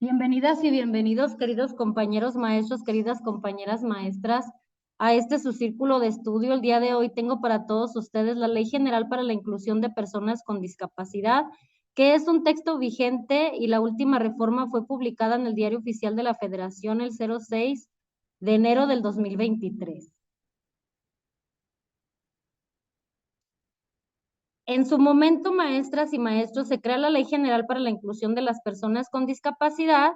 Bienvenidas y bienvenidos, queridos compañeros maestros, queridas compañeras maestras, a este su círculo de estudio. El día de hoy tengo para todos ustedes la Ley General para la Inclusión de Personas con Discapacidad, que es un texto vigente y la última reforma fue publicada en el Diario Oficial de la Federación el 06 de enero del 2023. En su momento, maestras y maestros, se crea la Ley General para la Inclusión de las Personas con Discapacidad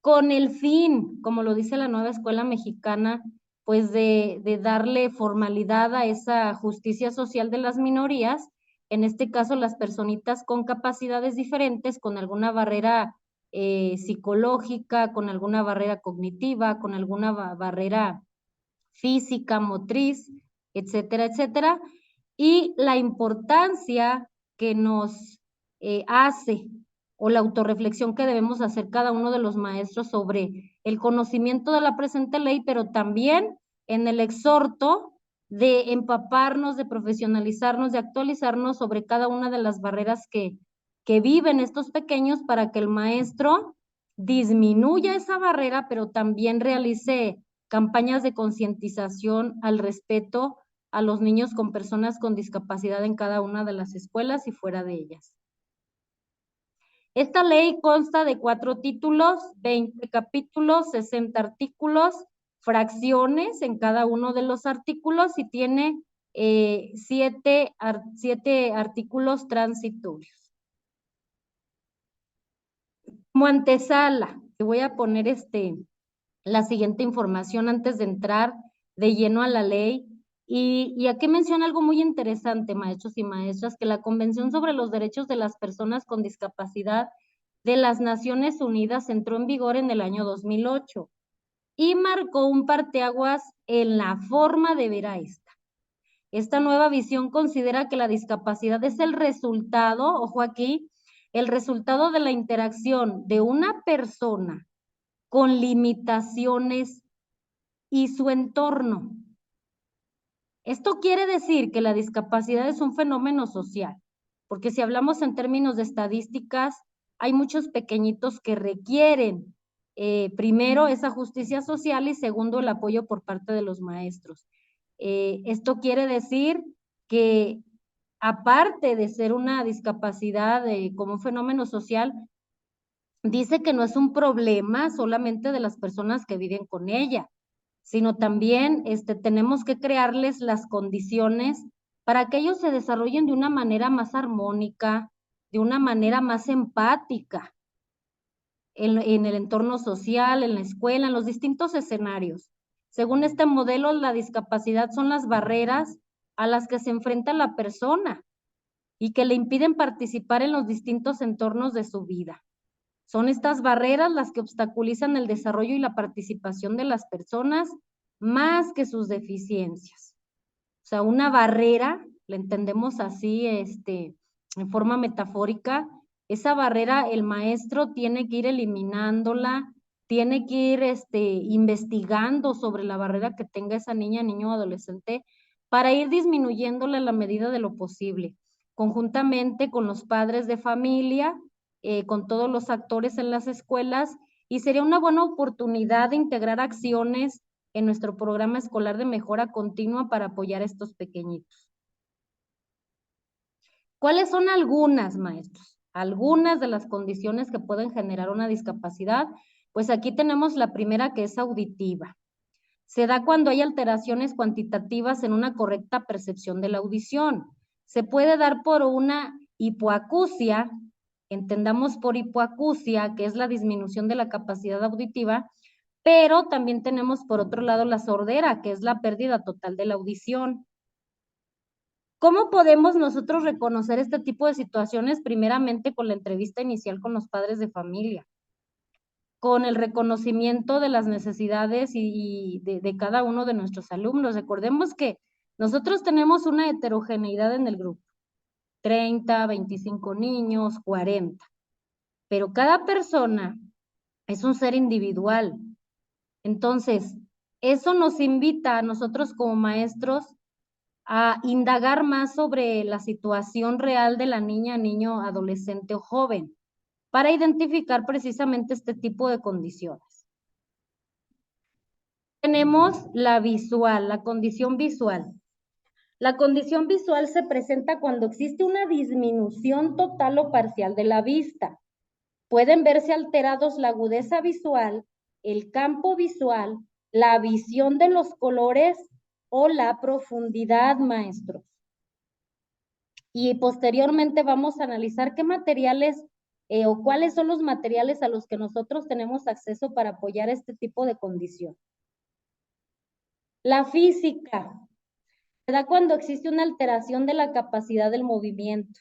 con el fin, como lo dice la nueva escuela mexicana, pues de darle formalidad a esa justicia social de las minorías, en este caso las personitas con capacidades diferentes, con alguna barrera psicológica, con alguna barrera cognitiva, con alguna barrera física, motriz, etcétera, etcétera, y la importancia que nos hace o la autorreflexión que debemos hacer cada uno de los maestros sobre el conocimiento de la presente ley, pero también en el exhorto de empaparnos, de profesionalizarnos, de actualizarnos sobre cada una de las barreras que viven estos pequeños para que el maestro disminuya esa barrera, pero también realice campañas de concientización al respeto a los niños con personas con discapacidad en cada una de las escuelas y fuera de ellas. Esta ley consta de 4 títulos, 20 capítulos, 60 artículos, fracciones en cada uno de los artículos y tiene 7 artículos transitorios. Como antesala, te voy a poner la siguiente información antes de entrar de lleno a la ley. Y aquí menciona algo muy interesante, maestros y maestras, que la Convención sobre los Derechos de las Personas con Discapacidad de las Naciones Unidas entró en vigor en el año 2008 y marcó un parteaguas en la forma de ver a esta. Esta nueva visión considera que la discapacidad es el resultado, ojo aquí, el resultado de la interacción de una persona con limitaciones y su entorno. Esto quiere decir que la discapacidad es un fenómeno social, porque si hablamos en términos de estadísticas, hay muchos pequeñitos que requieren, primero, esa justicia social y segundo, el apoyo por parte de los maestros. Esto quiere decir que aparte de ser una discapacidad como un fenómeno social, dice que no es un problema solamente de las personas que viven con ella, sino también tenemos que crearles las condiciones para que ellos se desarrollen de una manera más armónica, de una manera más empática en el entorno social, en la escuela, en los distintos escenarios. Según este modelo, la discapacidad son las barreras a las que se enfrenta la persona y que le impiden participar en los distintos entornos de su vida. Son estas barreras las que obstaculizan el desarrollo y la participación de las personas más que sus deficiencias. O sea, una barrera, la entendemos así, en forma metafórica, esa barrera el maestro tiene que ir eliminándola, tiene que ir investigando sobre la barrera que tenga esa niña, niño o adolescente, para ir disminuyéndola en la medida de lo posible, conjuntamente con los padres de familia, con todos los actores en las escuelas, y sería una buena oportunidad de integrar acciones en nuestro programa escolar de mejora continua para apoyar a estos pequeñitos. ¿Cuáles son algunas, maestros? Algunas de las condiciones que pueden generar una discapacidad. Pues aquí tenemos la primera, que es auditiva. Se da cuando hay alteraciones cuantitativas en una correcta percepción de la audición. Se puede dar por una hipoacusia, entendamos por hipoacusia, que es la disminución de la capacidad auditiva, pero también tenemos por otro lado la sordera, que es la pérdida total de la audición. ¿Cómo podemos nosotros reconocer este tipo de situaciones? Primeramente con la entrevista inicial con los padres de familia, con el reconocimiento de las necesidades y de cada uno de nuestros alumnos. Recordemos que nosotros tenemos una heterogeneidad en el grupo, 30, 25 niños, 40, pero cada persona es un ser individual. Entonces, eso nos invita a nosotros como maestros a indagar más sobre la situación real de la niña, niño, adolescente o joven, para identificar precisamente este tipo de condiciones. Tenemos la visual, la condición visual. La condición visual se presenta cuando existe una disminución total o parcial de la vista. Pueden verse alterados la agudeza visual, el campo visual, la visión de los colores o la profundidad, maestros. Y posteriormente vamos a analizar qué materiales o cuáles son los materiales a los que nosotros tenemos acceso para apoyar este tipo de condición. La física se da cuando existe una alteración de la capacidad del movimiento,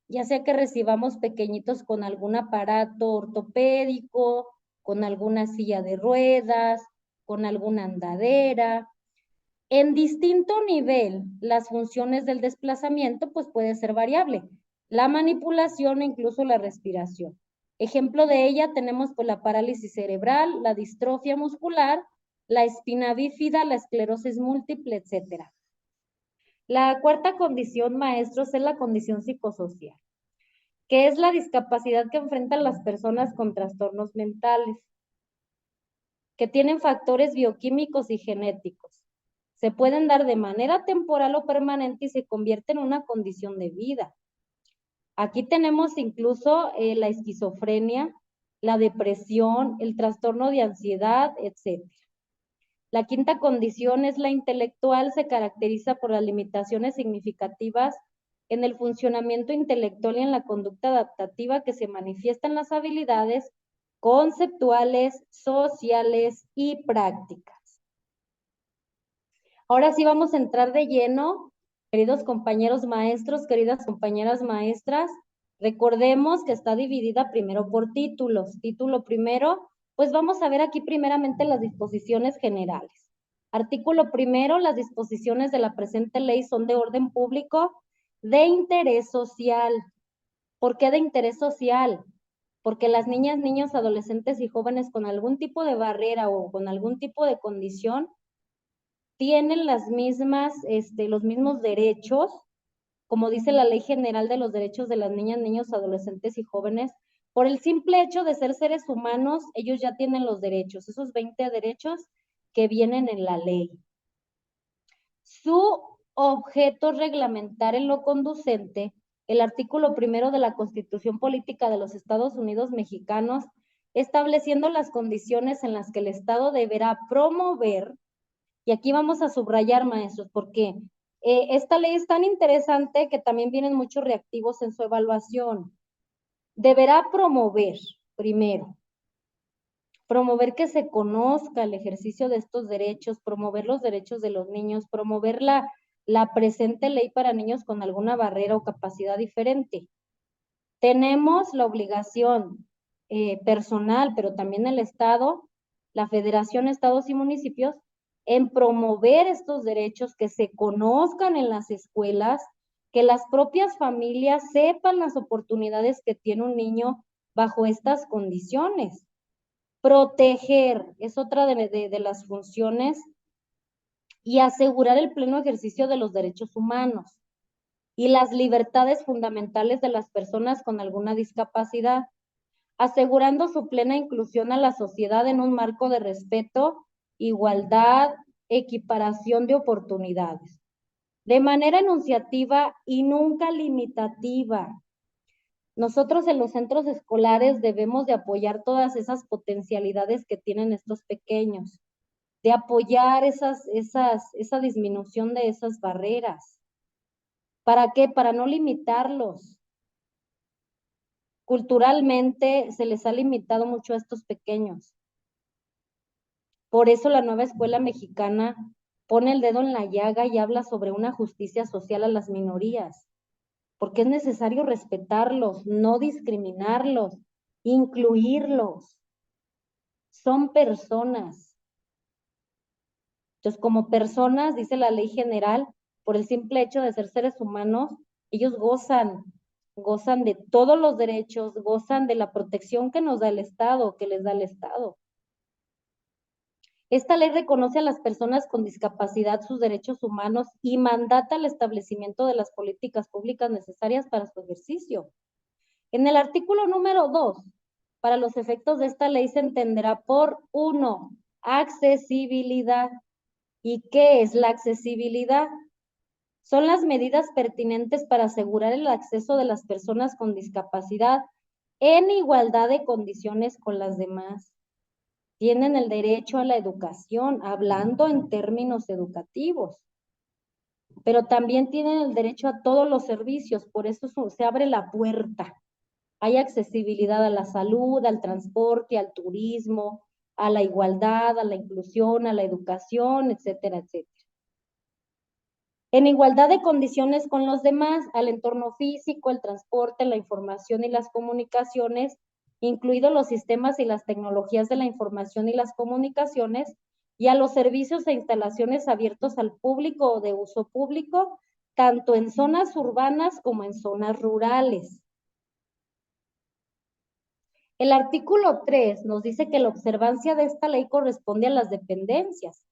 ya sea que recibamos pequeñitos con algún aparato ortopédico, con alguna silla de ruedas, con alguna andadera. En distinto nivel, las funciones del desplazamiento pues puede ser variable. La manipulación e incluso la respiración. Ejemplo de ella tenemos pues la parálisis cerebral, la distrofia muscular, la espina bífida, la esclerosis múltiple, etc. La cuarta condición, maestros, es la condición psicosocial, que es la discapacidad que enfrentan las personas con trastornos mentales, que tienen factores bioquímicos y genéticos. Se pueden dar de manera temporal o permanente y se convierte en una condición de vida. Aquí tenemos incluso la esquizofrenia, la depresión, el trastorno de ansiedad, etc. La quinta condición es la intelectual, se caracteriza por las limitaciones significativas en el funcionamiento intelectual y en la conducta adaptativa que se manifiestan en las habilidades conceptuales, sociales y prácticas. Ahora sí vamos a entrar de lleno, queridos compañeros maestros, queridas compañeras maestras. Recordemos que está dividida primero por títulos. Título primero, pues vamos a ver aquí primeramente las disposiciones generales. Artículo primero, las disposiciones de la presente ley son de orden público de interés social. ¿Por qué de interés social? Porque las niñas, niños, adolescentes y jóvenes con algún tipo de barrera o con algún tipo de condición tienen las mismas, los mismos derechos, como dice la Ley General de los Derechos de las Niñas, Niños, Adolescentes y Jóvenes. Por el simple hecho de ser seres humanos, ellos ya tienen los derechos, esos 20 derechos que vienen en la ley. Su objeto es reglamentar en lo conducente el artículo primero de la Constitución Política de los Estados Unidos Mexicanos, estableciendo las condiciones en las que el Estado deberá promover. Y aquí vamos a subrayar, maestros, porque esta ley es tan interesante que también vienen muchos reactivos en su evaluación. Deberá promover, primero, promover que se conozca el ejercicio de estos derechos, promover los derechos de los niños, promover la presente ley para niños con alguna barrera o capacidad diferente. Tenemos la obligación personal, pero también el Estado, la Federación, Estados y municipios, en promover estos derechos, que se conozcan en las escuelas, que las propias familias sepan las oportunidades que tiene un niño bajo estas condiciones. Proteger es otra de las funciones, y asegurar el pleno ejercicio de los derechos humanos y las libertades fundamentales de las personas con alguna discapacidad, asegurando su plena inclusión a la sociedad en un marco de respeto, igualdad, equiparación de oportunidades, de manera enunciativa y nunca limitativa. Nosotros en los centros escolares debemos de apoyar todas esas potencialidades que tienen estos pequeños, de apoyar esa disminución de esas barreras. ¿Para qué? Para no limitarlos. Culturalmente se les ha limitado mucho a estos pequeños. Por eso la nueva escuela mexicana pone el dedo en la llaga y habla sobre una justicia social a las minorías, porque es necesario respetarlos, no discriminarlos, incluirlos. Son personas. Entonces, como personas, dice la ley general, por el simple hecho de ser seres humanos, ellos gozan de todos los derechos, gozan de la protección que nos da el Estado, que les da el Estado. Esta ley reconoce a las personas con discapacidad sus derechos humanos y mandata el establecimiento de las políticas públicas necesarias para su ejercicio. En el artículo número 2, para los efectos de esta ley se entenderá por 1, accesibilidad. ¿Y qué es la accesibilidad? Son las medidas pertinentes para asegurar el acceso de las personas con discapacidad en igualdad de condiciones con las demás. Tienen el derecho a la educación, hablando en términos educativos, pero también tienen el derecho a todos los servicios, por eso se abre la puerta. Hay accesibilidad a la salud, al transporte, al turismo, a la igualdad, a la inclusión, a la educación, etcétera, etcétera. En igualdad de condiciones con los demás, al entorno físico, el transporte, la información y las comunicaciones, incluidos los sistemas y las tecnologías de la información y las comunicaciones, y a los servicios e instalaciones abiertos al público o de uso público, tanto en zonas urbanas como en zonas rurales. El artículo 3 nos dice que la observancia de esta ley corresponde a las dependencias,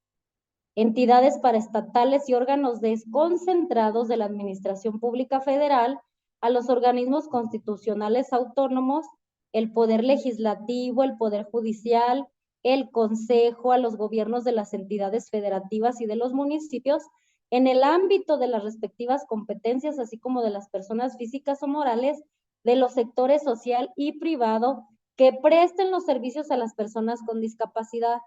entidades paraestatales y órganos desconcentrados de la Administración Pública Federal, a los organismos constitucionales autónomos, el Poder Legislativo, el Poder Judicial, el Consejo, a los gobiernos de las entidades federativas y de los municipios, en el ámbito de las respectivas competencias, así como de las personas físicas o morales, de los sectores social y privado que presten los servicios a las personas con discapacidad.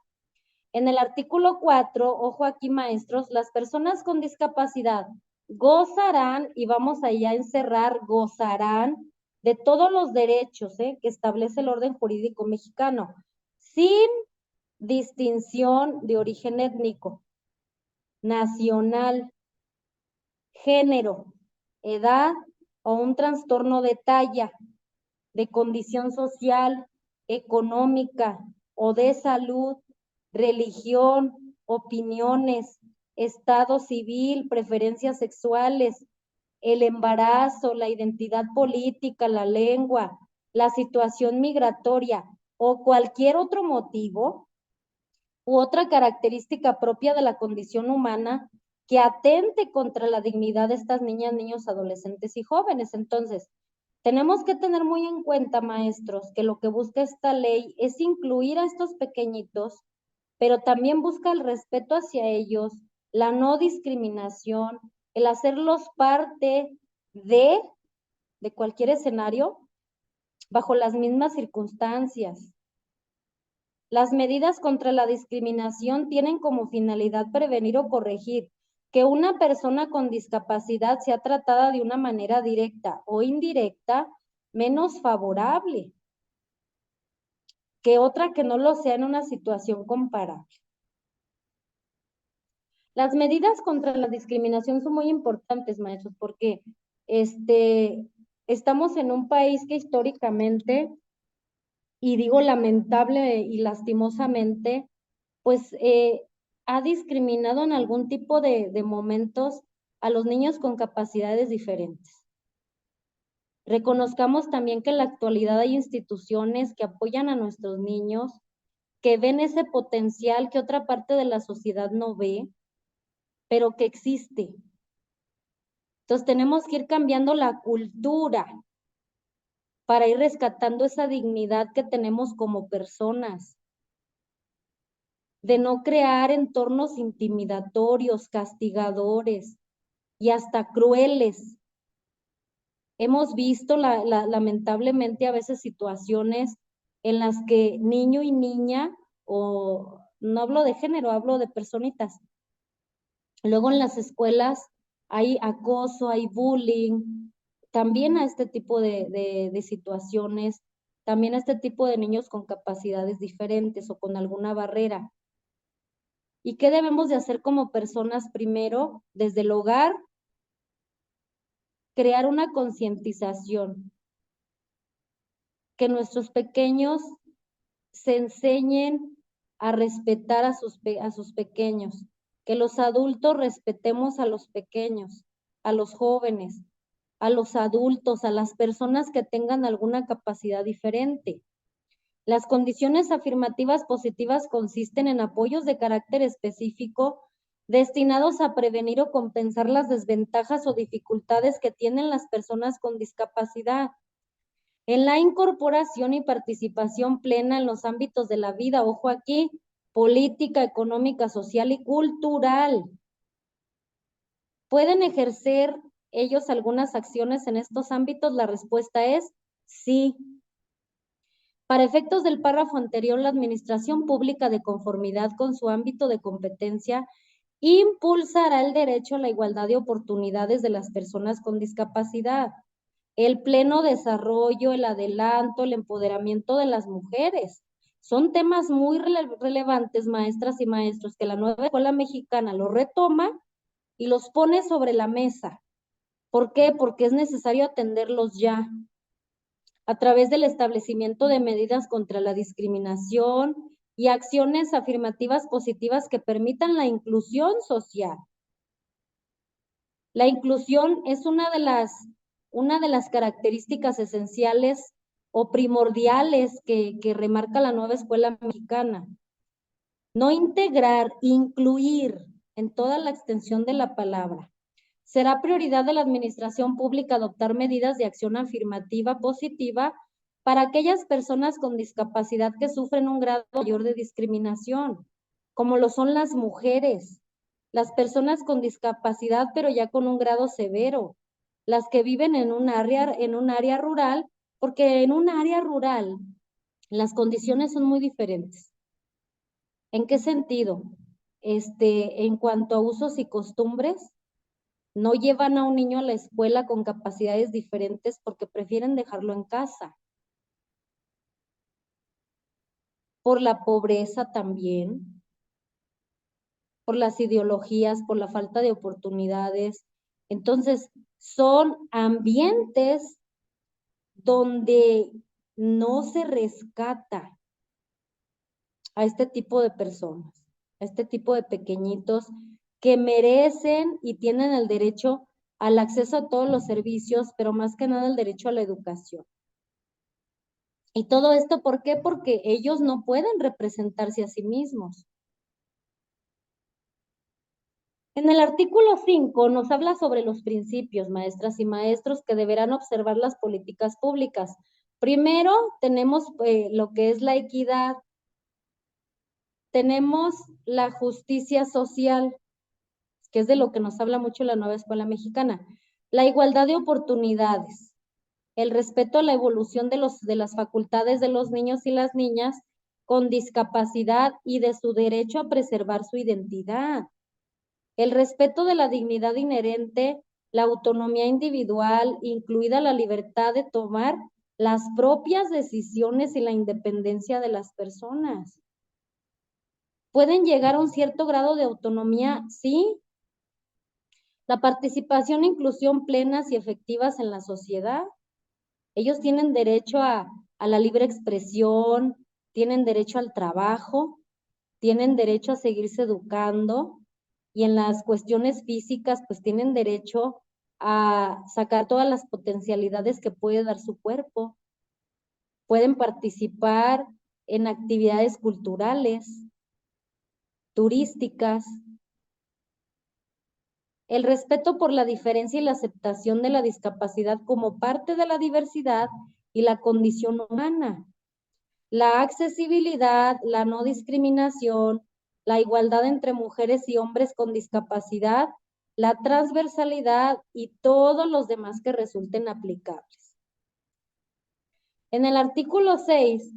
En el artículo 4, ojo aquí maestros, las personas con discapacidad gozarán, y vamos allá a encerrar, gozarán de todos los derechos que establece el orden jurídico mexicano, sin distinción de origen étnico, nacional, género, edad o un trastorno de talla, de condición social, económica o de salud, religión, opiniones, estado civil, preferencias sexuales, el embarazo, la identidad política, la lengua, la situación migratoria o cualquier otro motivo u otra característica propia de la condición humana que atente contra la dignidad de estas niñas, niños, adolescentes y jóvenes. Entonces, tenemos que tener muy en cuenta, maestros, que lo que busca esta ley es incluir a estos pequeñitos, pero también busca el respeto hacia ellos, la no discriminación, el hacerlos parte de cualquier escenario bajo las mismas circunstancias. Las medidas contra la discriminación tienen como finalidad prevenir o corregir que una persona con discapacidad sea tratada de una manera directa o indirecta menos favorable que otra que no lo sea en una situación comparable. Las medidas contra la discriminación son muy importantes, maestros, porque estamos en un país que históricamente, y digo lamentable y lastimosamente, pues ha discriminado en algún tipo de momentos a los niños con capacidades diferentes. Reconozcamos también que en la actualidad hay instituciones que apoyan a nuestros niños, que ven ese potencial que otra parte de la sociedad no ve, pero que existe. Entonces tenemos que ir cambiando la cultura para ir rescatando esa dignidad que tenemos como personas, de no crear entornos intimidatorios, castigadores y hasta crueles. Hemos visto lamentablemente a veces situaciones en las que niño y niña, o no hablo de género, hablo de personitas. Luego en las escuelas hay acoso, hay bullying, también a este tipo de situaciones, también a este tipo de niños con capacidades diferentes o con alguna barrera. ¿Y qué debemos de hacer como personas primero? Desde el hogar, crear una concientización, que nuestros pequeños se enseñen a respetar a sus pequeños, que los adultos respetemos a los pequeños, a los jóvenes, a los adultos, a las personas que tengan alguna capacidad diferente. Las condiciones afirmativas positivas consisten en apoyos de carácter específico destinados a prevenir o compensar las desventajas o dificultades que tienen las personas con discapacidad. en la incorporación y participación plena en los ámbitos de la vida, ojo aquí, política, económica, social y cultural. ¿Pueden ejercer ellos algunas acciones en estos ámbitos? La respuesta es sí. Para efectos del párrafo anterior, la administración pública, de conformidad con su ámbito de competencia, impulsará el derecho a la igualdad de oportunidades de las personas con discapacidad, el pleno desarrollo, el adelanto, el empoderamiento de las mujeres. Son temas muy relevantes, maestras y maestros, que la nueva escuela mexicana lo retoma y los pone sobre la mesa. ¿Por qué? Porque es necesario atenderlos ya, a través del establecimiento de medidas contra la discriminación y acciones afirmativas positivas que permitan la inclusión social. La inclusión es una de las características esenciales o primordiales que remarca la nueva escuela mexicana. No integrar, incluir en toda la extensión de la palabra. Será prioridad de la administración pública adoptar medidas de acción afirmativa positiva para aquellas personas con discapacidad que sufren un grado mayor de discriminación, como lo son las mujeres, las personas con discapacidad pero ya con un grado severo, las que viven en un área rural, porque en un área rural las condiciones son muy diferentes. ¿En qué sentido? En cuanto a usos y costumbres, no llevan a un niño a la escuela con capacidades diferentes porque prefieren dejarlo en casa. Por la pobreza también, por las ideologías, por la falta de oportunidades. Entonces, son ambientes donde no se rescata a este tipo de personas, a este tipo de pequeñitos que merecen y tienen el derecho al acceso a todos los servicios, pero más que nada el derecho a la educación. Y todo esto, ¿por qué? Porque ellos no pueden representarse a sí mismos. En el artículo 5 nos habla sobre los principios, maestras y maestros, que deberán observar las políticas públicas. Primero, tenemos lo que es la equidad, tenemos la justicia social, que es de lo que nos habla mucho la nueva escuela mexicana, la igualdad de oportunidades, el respeto a la evolución de las facultades de los niños y las niñas con discapacidad y de su derecho a preservar su identidad, el respeto de la dignidad inherente, la autonomía individual, incluida la libertad de tomar las propias decisiones y la independencia de las personas. ¿Pueden llegar a un cierto grado de autonomía? Sí. La participación e inclusión plenas y efectivas en la sociedad. Ellos tienen derecho a la libre expresión, tienen derecho al trabajo, tienen derecho a seguirse educando y en las cuestiones físicas pues tienen derecho a sacar todas las potencialidades que puede dar su cuerpo. Pueden participar en actividades culturales, turísticas. El respeto por la diferencia y la aceptación de la discapacidad como parte de la diversidad y la condición humana. La accesibilidad, la no discriminación, la igualdad entre mujeres y hombres con discapacidad, la transversalidad y todos los demás que resulten aplicables. En el artículo 6,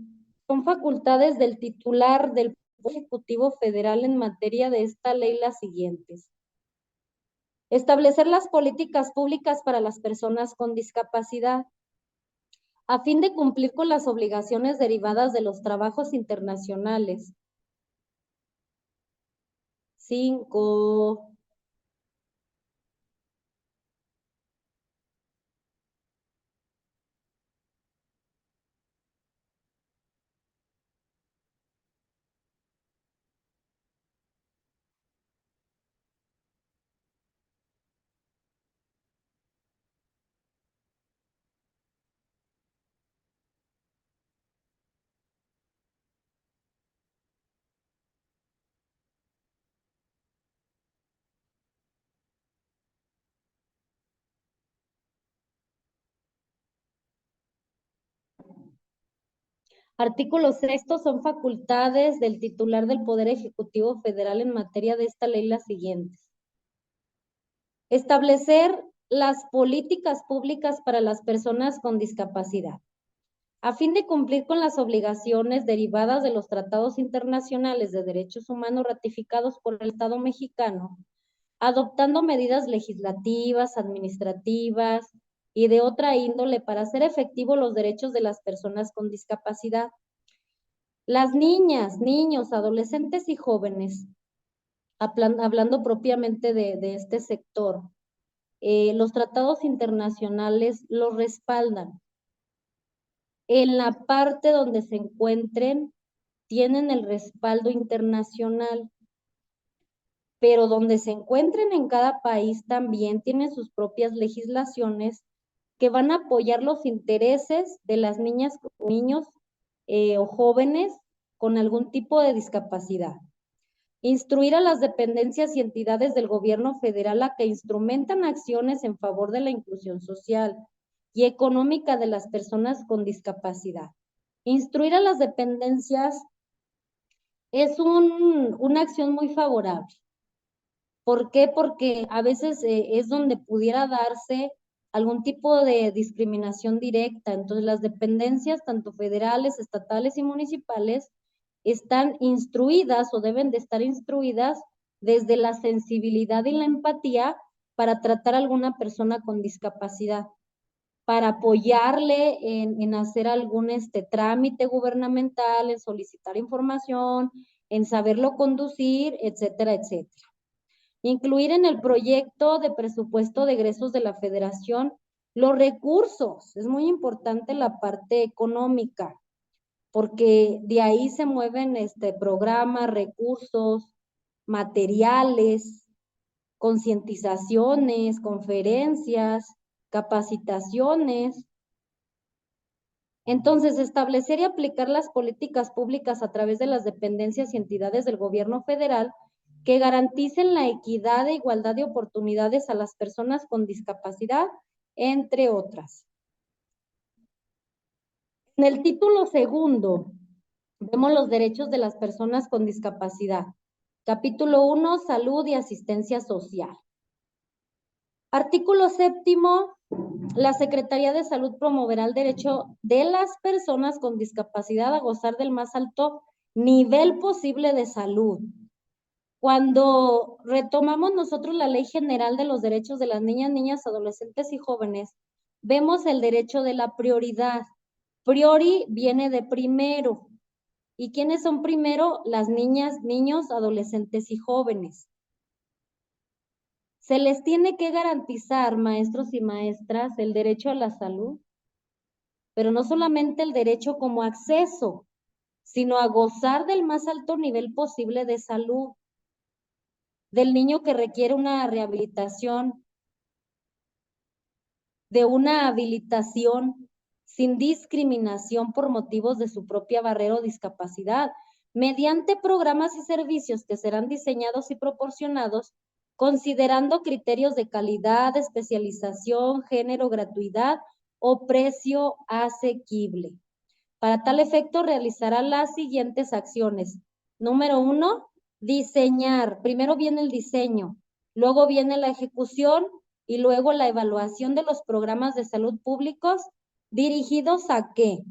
son facultades del titular del Ejecutivo Federal en materia de esta ley las siguientes. Establecer las políticas públicas para las personas con discapacidad, a fin de cumplir con las obligaciones derivadas de los trabajos internacionales. 5. Artículo sexto, son facultades del titular del Poder Ejecutivo Federal en materia de esta ley las siguientes. Establecer las políticas públicas para las personas con discapacidad. A fin de cumplir con las obligaciones derivadas de los tratados internacionales de derechos humanos ratificados por el Estado mexicano, adoptando medidas legislativas, administrativas y de otra índole para hacer efectivos los derechos de las personas con discapacidad. Las niñas, niños, adolescentes y jóvenes, hablando propiamente de este sector, los tratados internacionales los respaldan. En la parte donde se encuentren, tienen el respaldo internacional, pero donde se encuentren en cada país también tienen sus propias legislaciones que van a apoyar los intereses de las niñas, niños o jóvenes con algún tipo de discapacidad. Instruir a las dependencias y entidades del gobierno federal a que instrumentan acciones en favor de la inclusión social y económica de las personas con discapacidad. Instruir a las dependencias es una acción muy favorable. ¿Por qué? Porque a veces es donde pudiera darse algún tipo de discriminación directa. Entonces, las dependencias, tanto federales, estatales y municipales, están instruidas o deben de estar instruidas desde la sensibilidad y la empatía para tratar a alguna persona con discapacidad, para apoyarle en hacer algún trámite gubernamental, en solicitar información, en saberlo conducir, etcétera, etcétera. Incluir en el proyecto de presupuesto de egresos de la Federación los recursos. Es muy importante la parte económica, porque de ahí se mueven programas, recursos, materiales, concientizaciones, conferencias, capacitaciones. Entonces, establecer y aplicar las políticas públicas a través de las dependencias y entidades del gobierno federal que garanticen la equidad e igualdad de oportunidades a las personas con discapacidad, entre otras. En el título segundo, vemos los derechos de las personas con discapacidad. Capítulo 1, salud y asistencia social. Artículo séptimo, la Secretaría de Salud promoverá el derecho de las personas con discapacidad a gozar del más alto nivel posible de salud. Cuando retomamos nosotros la Ley General de los Derechos de las Niñas, Adolescentes y Jóvenes, vemos el derecho de la prioridad. Priori viene de primero. ¿Y quiénes son primero? Las niñas, niños, adolescentes y jóvenes. Se les tiene que garantizar, maestros y maestras, el derecho a la salud, pero no solamente el derecho como acceso, sino a gozar del más alto nivel posible de salud, del niño que requiere una rehabilitación, de una habilitación sin discriminación por motivos de su propia barrera o discapacidad, mediante programas y servicios que serán diseñados y proporcionados considerando criterios de calidad, especialización, género, gratuidad o precio asequible. Para tal efecto, realizará las siguientes acciones. Número 1, diseñar. Primero viene el diseño, luego viene la ejecución y luego la evaluación de los programas de salud públicos dirigidos ¿a qué?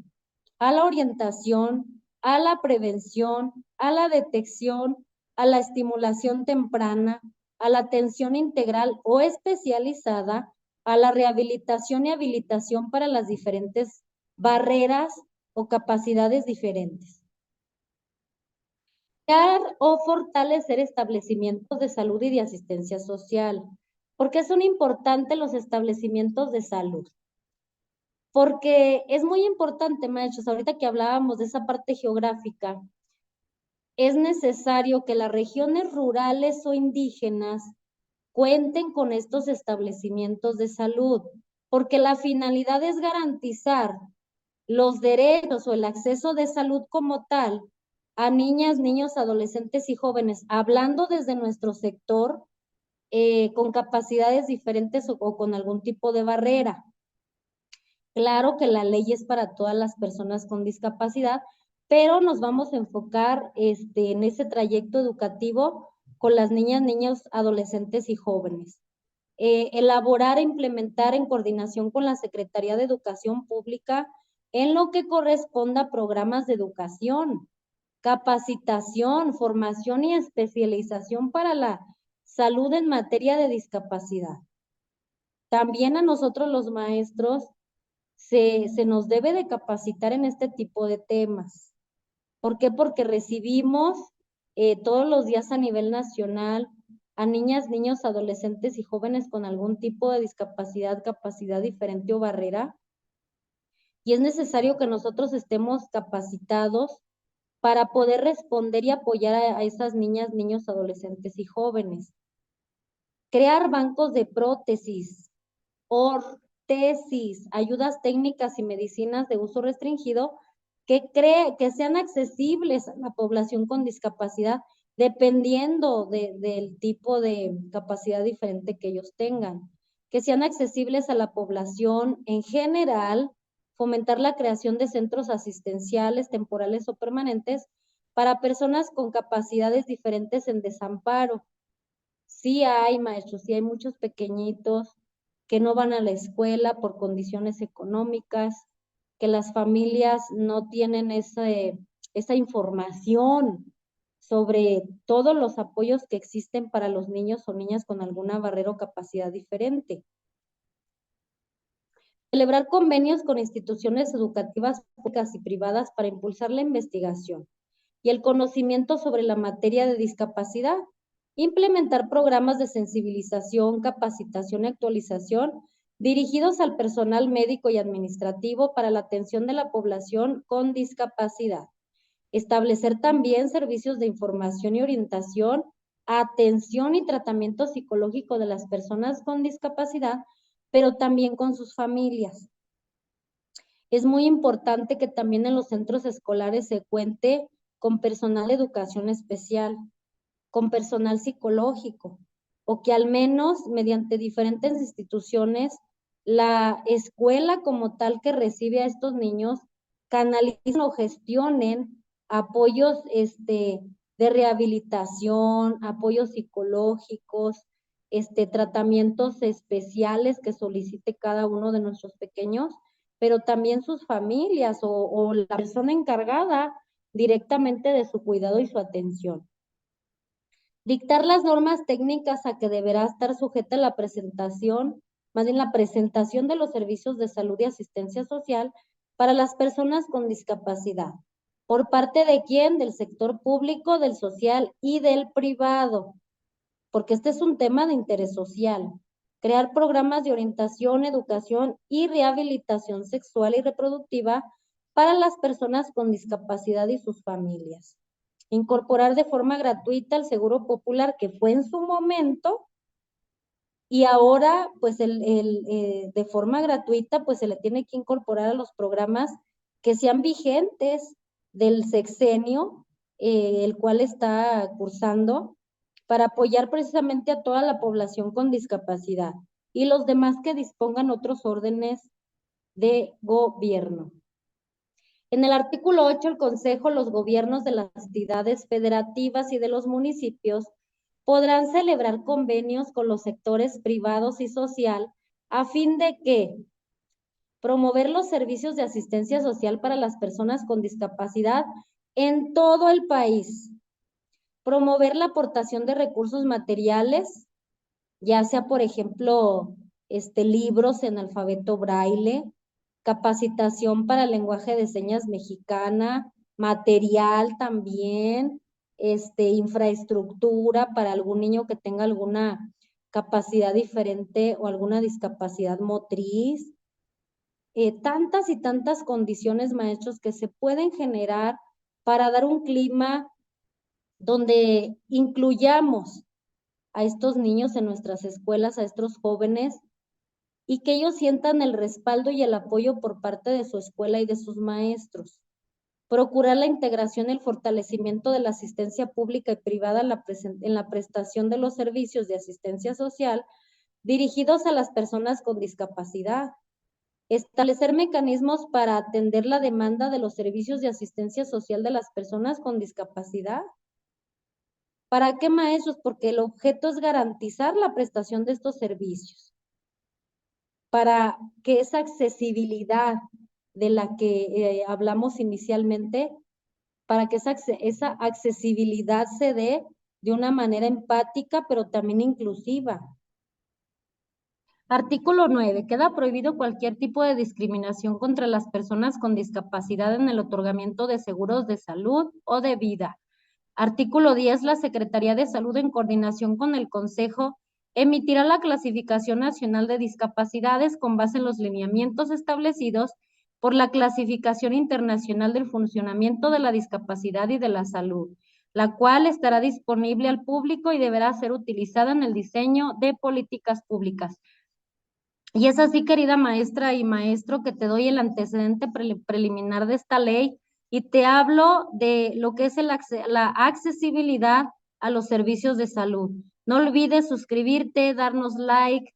A la orientación, a la prevención, a la detección, a la estimulación temprana, a la atención integral o especializada, a la rehabilitación y habilitación para las diferentes barreras o capacidades diferentes. Crear o fortalecer establecimientos de salud y de asistencia social. ¿Por qué son importantes los establecimientos de salud? Porque es muy importante, maestros, ahorita que hablábamos de esa parte geográfica, es necesario que las regiones rurales o indígenas cuenten con estos establecimientos de salud, porque la finalidad es garantizar los derechos o el acceso de salud como tal a niñas, niños, adolescentes y jóvenes, hablando desde nuestro sector con capacidades diferentes o con algún tipo de barrera. Claro que la ley es para todas las personas con discapacidad, pero nos vamos a enfocar en ese trayecto educativo con las niñas, niños, adolescentes y jóvenes. Elaborar e implementar en coordinación con la Secretaría de Educación Pública en lo que corresponda a programas de educación, capacitación, formación y especialización para la salud en materia de discapacidad. También a nosotros los maestros se nos debe de capacitar en este tipo de temas. ¿Por qué? Porque recibimos todos los días a nivel nacional a niñas, niños, adolescentes y jóvenes con algún tipo de discapacidad, capacidad diferente o barrera. Y es necesario que nosotros estemos capacitados para poder responder y apoyar a esas niñas, niños, adolescentes y jóvenes. Crear bancos de prótesis, ortesis, ayudas técnicas y medicinas de uso restringido que sean accesibles a la población con discapacidad, dependiendo del tipo de capacidad diferente que ellos tengan, que sean accesibles a la población en general, fomentar la creación de centros asistenciales temporales o permanentes para personas con capacidades diferentes en desamparo. Sí hay maestros, sí hay muchos pequeñitos que no van a la escuela por condiciones económicas, que las familias no tienen esa información sobre todos los apoyos que existen para los niños o niñas con alguna barrera o capacidad diferente. Celebrar convenios con instituciones educativas públicas y privadas para impulsar la investigación y el conocimiento sobre la materia de discapacidad. Implementar programas de sensibilización, capacitación y actualización dirigidos al personal médico y administrativo para la atención de la población con discapacidad. Establecer también servicios de información y orientación, atención y tratamiento psicológico de las personas con discapacidad, pero también con sus familias. Es muy importante que también en los centros escolares se cuente con personal de educación especial, con personal psicológico, o que al menos mediante diferentes instituciones, la escuela como tal que recibe a estos niños canalicen o gestionen apoyos de rehabilitación, apoyos psicológicos, tratamientos especiales que solicite cada uno de nuestros pequeños, pero también sus familias o la persona encargada directamente de su cuidado y su atención. Dictar las normas técnicas a que deberá estar sujeta la presentación, más bien la presentación de los servicios de salud y asistencia social para las personas con discapacidad. ¿Por parte de quién? Del sector público, del social y del privado, porque este es un tema de interés social. Crear programas de orientación, educación y rehabilitación sexual y reproductiva para las personas con discapacidad y sus familias. Incorporar de forma gratuita el seguro popular que fue en su momento y ahora pues de forma gratuita pues se le tiene que incorporar a los programas que sean vigentes del sexenio, el cual está cursando para apoyar precisamente a toda la población con discapacidad y los demás que dispongan otros órdenes de gobierno. En el artículo 8, el Consejo, los gobiernos de las entidades federativas y de los municipios podrán celebrar convenios con los sectores privados y social a fin de que promover los servicios de asistencia social para las personas con discapacidad en todo el país, promover la aportación de recursos materiales, ya sea, por ejemplo, libros en alfabeto braille, capacitación para el lenguaje de señas mexicana, material también, infraestructura para algún niño que tenga alguna capacidad diferente o alguna discapacidad motriz, tantas y tantas condiciones, maestros, que se pueden generar para dar un clima donde incluyamos a estos niños en nuestras escuelas, a estos jóvenes, y que ellos sientan el respaldo y el apoyo por parte de su escuela y de sus maestros. Procurar la integración y el fortalecimiento de la asistencia pública y privada en la prestación de los servicios de asistencia social dirigidos a las personas con discapacidad. Establecer mecanismos para atender la demanda de los servicios de asistencia social de las personas con discapacidad. ¿Para qué, maestros? Porque el objeto es garantizar la prestación de estos servicios, para que esa accesibilidad de la que hablamos inicialmente, para que esa accesibilidad se dé de una manera empática, pero también inclusiva. Artículo 9. Queda prohibido cualquier tipo de discriminación contra las personas con discapacidad en el otorgamiento de seguros de salud o de vida. Artículo 10. La Secretaría de Salud, en coordinación con el Consejo, emitirá la clasificación nacional de discapacidades con base en los lineamientos establecidos por la Clasificación Internacional del Funcionamiento de la Discapacidad y de la Salud, la cual estará disponible al público y deberá ser utilizada en el diseño de políticas públicas. Y es así, querida maestra y maestro, que te doy el antecedente preliminar de esta ley y te hablo de lo que es la accesibilidad a los servicios de salud. No olvides suscribirte, darnos like,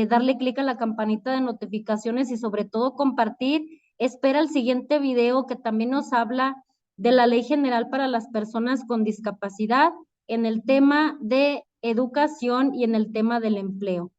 darle clic a la campanita de notificaciones y sobre todo compartir. Espera el siguiente video que también nos habla de la Ley General para las Personas con Discapacidad en el tema de educación y en el tema del empleo.